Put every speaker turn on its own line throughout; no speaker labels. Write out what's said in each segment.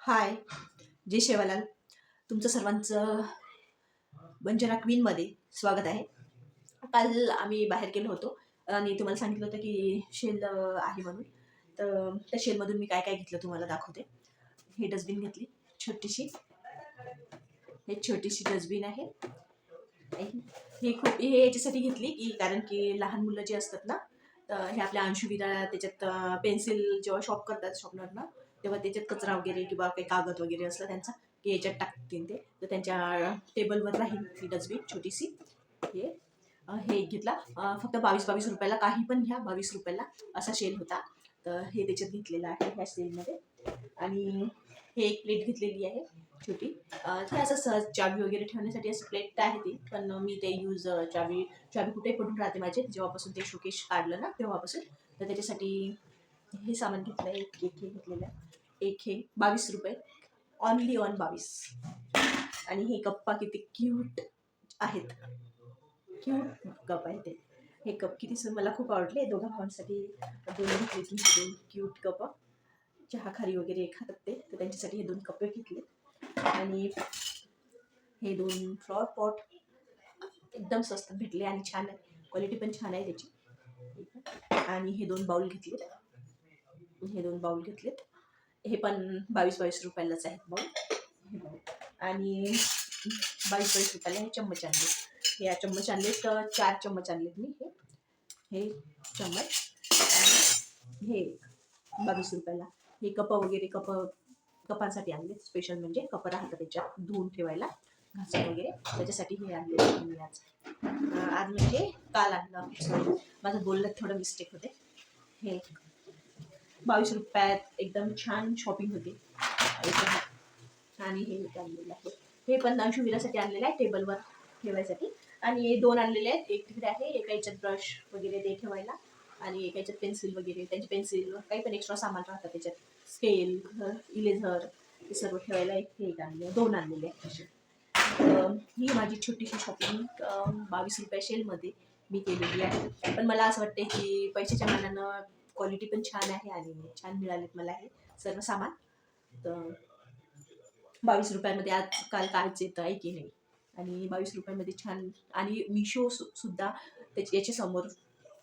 हाय, जय शेवालाल. तुमचं सर्वांचं वंजना क्वीनमध्ये स्वागत आहे. काल आम्ही बाहेर गेलो होतो आणि तुम्हाला सांगितलं होतं की शेल आहे म्हणून. तर त्या शेलमधून मी काय काय घेतलं तुम्हाला दाखवते. ही डस्टबिन घेतली छोटीशी. हे छोटीशी डस्टबिन आहे. हे याच्यासाठी घेतली की कारण की लहान मुलं जे असतात ना, तर हे आपल्या अंशुविरा त्याच्यात पेन्सिल जेव्हा शॉप करतात शॉपनरनं, तेव्हा त्याच्यात कचरा वगैरे किंवा काही कागद वगैरे असलं त्यांचा की याच्यात टाकतील ते, तर त्यांच्या टेबलवर राहील ही डस्टबिन छोटीशी. हे एक घेतला फक्त 22-22 रुपयाला. काही पण घ्या 22 रुपयाला असा शेल होता. तर हे त्याच्यात घेतलेलं आहे ह्या सेलमध्ये. आणि हे एक प्लेट घेतलेली आहे छोटी. ते असं सहज चावी वगैरे ठेवण्यासाठी असं प्लेट आहे ती, पण मी ते चावी चावी कुठे पडून राहते माझे जेव्हापासून ते शोकेश काढलं ना तेव्हापासून. तर त्याच्यासाठी हे सामान घेतलं आहे. एक हे घेतलेलं आहे. एक हे 22 रुपये, ऑनली ऑन 22. आणि हे कप्पा किती क्यूट आहेत, क्यूट कप आहे ते. हे कप किती मला खूप आवडले. दोघा भावांसाठी दोन घेतले की दोन क्यूट कप. चहा खारी वगैरे खातात ते, तर त्यांच्यासाठी हे दोन कप घेतले. आणि हे दोन फ्लॉवर पॉट एकदम स्वस्त भेटले आणि छान आहे, क्वालिटी पण छान आहे त्याची. आणि हे दोन बाउल घेतलेत. हे पण 22-22 रुपयालाच आहेत बाउल. आणि 22-22 रुपयाला हे चम्मच आणले. हे चम्मच आणले तर 4 चम्मच आणलेत मी. हे चम्मच आणि हे 22 रुपयाला. हे कपांसाठी आणले स्पेशल, म्हणजे कप राहतं त्याच्यात धुवून ठेवायला घासून वगैरे, त्याच्यासाठी हे आणले मी आज. आज म्हणजे काल आणलं, सॉरी माझं बोलण्यात थोडं मिस्टेक होते. हे 22 रुपयात एकदम छान शॉपिंग होते. आणि हे आणलेलं आहे, हे पण अंशुविरासाठी आणलेलं आहे टेबलवर ठेवायसाठी. आणि हे दोन आणलेले आहेत, एक तिकडे आहे, एका याच्यात ब्रश वगैरे ते ठेवायला आणि एका याच्यात पेन्सिल वगैरे, त्यांची पेन्सिल काही पण एक्स्ट्रा सामान राहतं त्याच्यात, स्केल, इलेझर हे सर्व ठेवायला एक आणले, दोन आणलेले आहेत असे. ही माझी छोटीशी शॉपिंग 22 रुपया शेलमध्ये मी केलेली आहे. पण मला असं वाटते की पैशाच्या मानानं क्वालिटी पण छान आहे आणि छान मिळालेत मला हे सर्व सामान. तर 22 रुपयामध्ये आजकाल कायच येतं आहे की नाही. आणि 22 रुपयामध्ये छान. आणि मिशो सुद्धा याच्यासमोर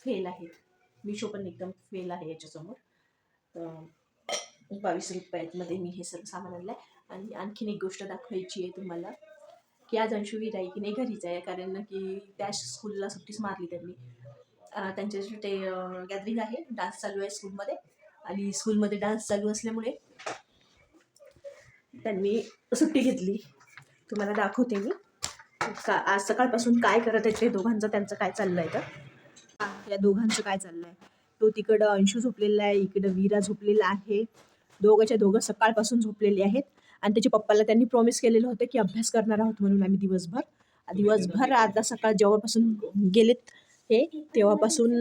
फेल आहे. मिशो पण एकदम फेल आहे याच्यासमोर. तर 22 रुपयामध्ये मी हे सर्व सामान आणलं आहे. आणि आणखीन एक गोष्ट दाखवायची आहे तुम्हाला, की आज अंशुवीर आहे की नाही घरीच आहे, कारण की त्या स्कूलला सुट्टीच मारली त्यांनी. त्यांच्या ते गॅदरिंग आहे, डान्स चालू आहे स्कूलमध्ये. आणि स्कूलमध्ये डान्स चालू असल्यामुळे त्यांनी सुट्टी घेतली. तुम्हाला दाखवते मी आज सकाळपासून काय करत आहेत ते दोघांचं, त्यांचं काय चाललंय. तर या दोघांचं काय चाललंय, तो तिकडं अंशू झोपलेला आहे, इकडं वीरा झोपलेला आहे. दोघं सकाळपासून झोपलेले आहेत. आणि त्याच्या पप्पाला त्यांनी प्रॉमिस केलेलं होतं की अभ्यास करणार आहोत म्हणून आम्ही दिवसभर आता सकाळ जेव्हापासून गेलेत हे तेव्हापासून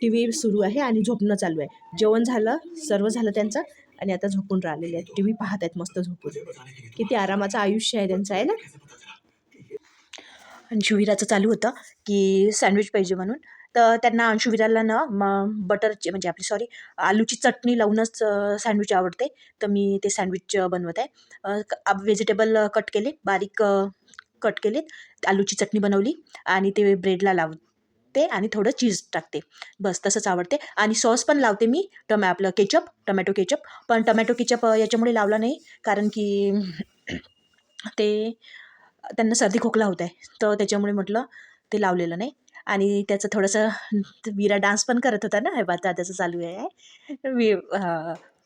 टी व्ही सुरू आहे आणि झोपणं चालू आहे. जेवण झालं, सर्व झालं त्यांचं, आणि आता झोपून राहिलेले आहेत, टी व्ही पाहत आहेत मस्त झोपून. किती आरामाचं आयुष्य आहे त्यांचं, आहे ना. अंशुविराचं चालू होतं की सँडविच पाहिजे म्हणून. तर त्यांना अंशुविराला ना बटरची म्हणजे आपली आलूची चटणी लावूनच सँडविच आवडते. तर मी ते सँडविच बनवत आहे. व्हेजिटेबल कट केले, बारीक कट केलेत, आलूची चटणी बनवली आणि ते ब्रेडला लावते आणि थोडं चीज टाकते, बस तसंच आवडते. आणि सॉस पण लावते मी, आपलं टमॅटो केचप. पण टमॅटो केचप याच्यामुळे लावला नाही कारण की ते त्यांना सर्दी खोकला होत आहे, तर त्याच्यामुळे म्हटलं ते लावलेलं नाही. आणि त्याचं थोडंसं वीरा डान्स पण करत होता ना, हे पाहता त्याचं चालू आहे.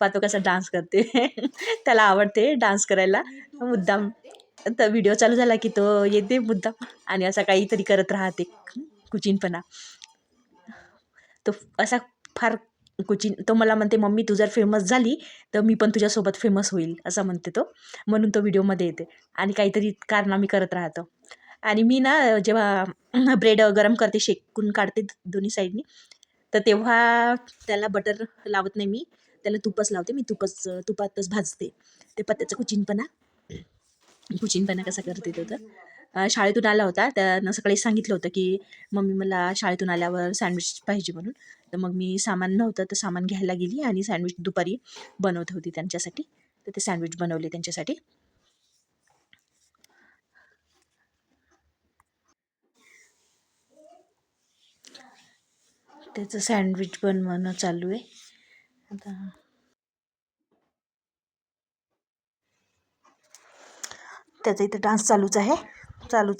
पाहतो कसा डान्स करते. त्याला आवडते डान्स करायला मुद्दाम. तर व्हिडिओ चालू झाला की तो येते मुद्दाम आणि असा काहीतरी करत राहते, कुचिनपणा. तो असा फार तो मला म्हणते, मम्मी तू जर फेमस झाली तर मी पण तुझ्यासोबत फेमस होईल, असं म्हणते तो. म्हणून तो व्हिडिओमध्ये येते आणि काहीतरी कारनामे करत राहतो. आणि मी ना जेव्हा ब्रेड गरम करते, शेकून काढते दोन्ही साईडनी, तर तेव्हा त्याला बटर लावत नाही मी, त्याला तुपच लावते. मी तुपातच भाजते. ते पत्त्याचा कुचिनपणा कसा करते तो. तर शाळेतून आला होता, त्यानं सकाळी सांगितलं होतं की मम्मी मला शाळेतून आल्यावर सँडविच पाहिजे म्हणून. तर मग मी सामान नव्हतं तर सामान घ्यायला गेली आणि सँडविच दुपारी बनवत होती त्यांच्यासाठी. तर ते सँडविच बनवले त्यांच्यासाठी. त्याचं सँडविच बनवणं चालू आहे आता. त्याचा इथं डान्स चालूच आहे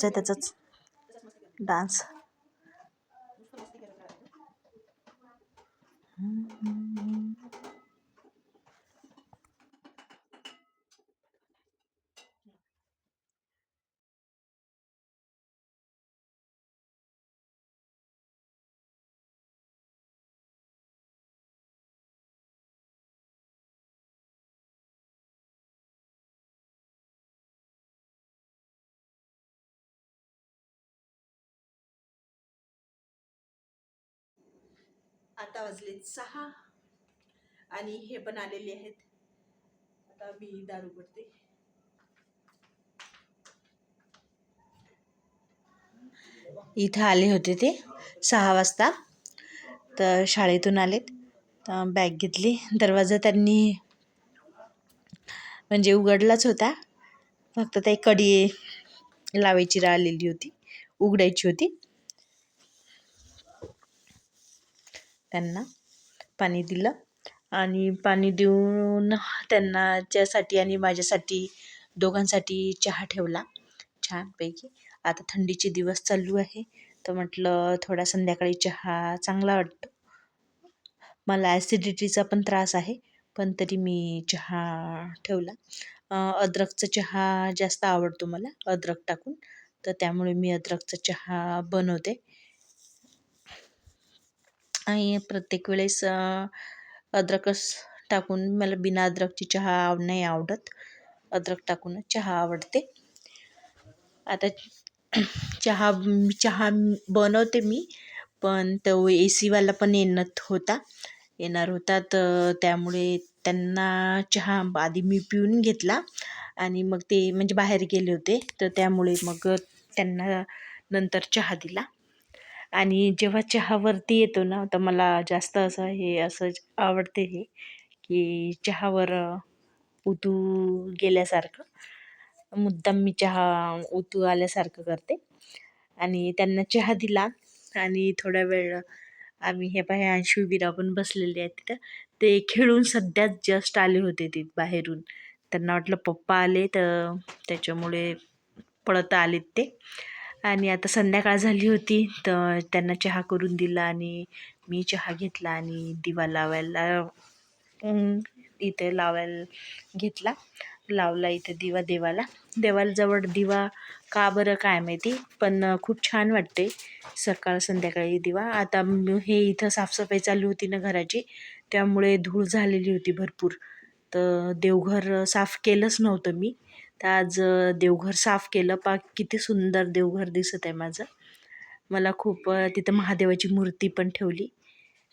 त्याचाच डान्स. आता वाजले 6 आणि हे पण आलेले आहेत. आता मी दारू करते. इथं आले होते ते 6 वाजता, तर शाळेतून आलेत. तर बॅग घेतली. दरवाजा त्यांनी म्हणजे उघडलाच होता, फक्त ते कडी लावायची राहिलेली होती, उघडायची होती. त्यांना पाणी दिलं आणि पाणी देऊन त्यांच्यासाठी आणि माझ्यासाठी दोघांसाठी चहा ठेवला छानपैकी. आता थंडीचे दिवस चालू आहे, तर म्हटलं थोडा संध्याकाळी चहा चांगला वाटतो. मला ॲसिडिटीचा पण त्रास आहे, पण तरी मी चहा ठेवला. अद्रकचा चहा जास्त आवडतो मला, अद्रक टाकून, तर त्यामुळे मी अद्रकचा चहा बनवते. आणि प्रत्येक वेळेस अद्रकच टाकून, मला बिना अद्रकची चहा नाही आवडत, अद्रक टाकूनच चहा आवडते. आता चहा बनवते मी, पण तो AC वाला पण येणार होता, तर त्यामुळे त्यांना चहा आधी मी पिऊन घेतला आणि मग ते म्हणजे बाहेर गेले होते, तर त्यामुळे मग त्यांना नंतर चहा दिला. आणि जेव्हा चहावरती येतो ना, तर मला जास्त असं आवडते हे, की चहावर उतू गेल्यासारखं, मुद्दाम मी चहा उतू आल्यासारखं करते. आणि त्यांना चहा दिला आणि थोडा वेळ आम्ही हे अंशू विरा पण बसलेले आहेत तिथं. ते खेळून सध्याच जस्ट आले होते ते बाहेरून. त्यांना वाटलं पप्पा आले, तर त्याच्यामुळे पळत आलेत ते. आणि आता संध्याकाळ झाली होती, तर त्यांना चहा करून दिला आणि मी चहा घेतला आणि दिवा लावायला इथे लावायला घेतला. लावला इथे दिवा देवाला जवळ दिवा, का बरं काय माहिती, पण खूप छान वाटते सकाळ संध्याकाळी दिवा. आता हे इथं साफसफाई चालू होती ना घराची, त्यामुळे धूळ झालेली होती भरपूर, तर देवघर साफ केलंच नव्हतं मी. तर आज देवघर साफ केलं. किती सुंदर देवघर दिसत आहे माझं. मला खूप तिथं महादेवाची मूर्ती पण ठेवली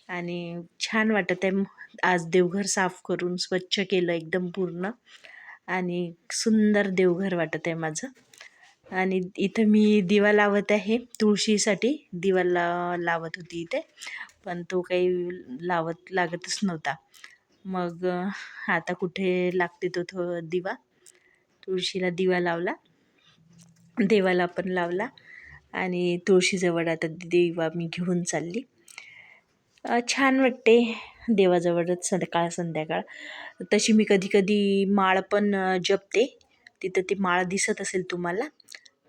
आणि छान वाटत आहे. आज देवघर साफ करून स्वच्छ केलं एकदम पूर्ण आणि सुंदर देवघर वाटत आहे माझं. आणि इथं मी दिवा लावत आहे, तुळशीसाठी दिवा लावत होती इथे, पण तो काही लागतच नव्हता. मग आता कुठे लागते तो दिवा. तुळशीला दिवा लावला, देवाला पण लावला आणि तुळशीजवळ आता दिवा मी घेऊन चालली. छान वाटते देवाजवळच संध्याकाळ. तशी मी कधी कधी माळ पण जपते. तिथं ती माळ दिसत असेल तुम्हाला,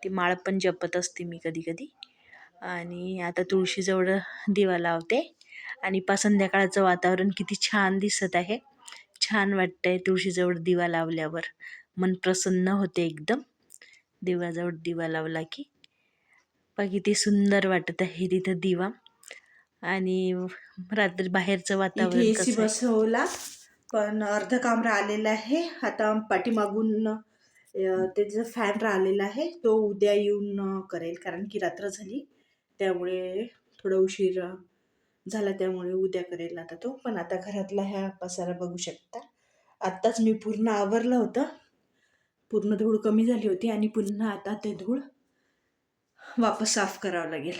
ती माळ पण जपत असते मी कधी कधी. आणि आता तुळशीजवळ दिवा लावते आणि संध्याकाळचं वातावरण किती छान दिसत आहे. छान वाटतंय तुळशीजवळ दिवा लावल्यावर, मन प्रसन्न होते एकदम. देवाजवळ दिवा लावला की किती सुंदर वाटत आहे तिथं दिवा. आणि रात्री बाहेरचं वातावरण कसं आहे. बसवला, पण अर्ध काम राहिलेलं आहे. आता पाठीमागून त्याचा फॅन राहिलेला आहे, तो उद्या येऊन करेल, कारण की रात्र झाली त्यामुळे थोडा उशीर झाला, त्यामुळे उद्या करेल आता तो. पण आता घरातला ह्या पसारा बघू शकता. आत्ताच मी पूर्ण आवरलं होतं, पूर्ण धूळ कमी झाली होती आणि पुन्हा आता ते धूळ वापस साफ करावं लागेल.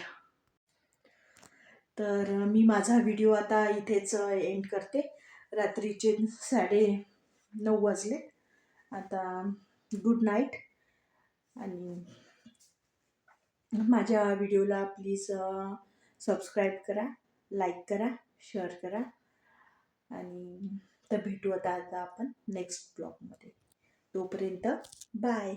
तर मी माझा व्हिडिओ आता इथेच एंड करते. रात्रीचे 9:30 वाजले. आता गुड नाईट. आणि माझ्या व्हिडिओला प्लीज सबस्क्राईब करा, लाईक करा, शेअर करा. आणि तर भेटू आता आपण नेक्स्ट ब्लॉगमध्ये. तोपर्यंत बाय.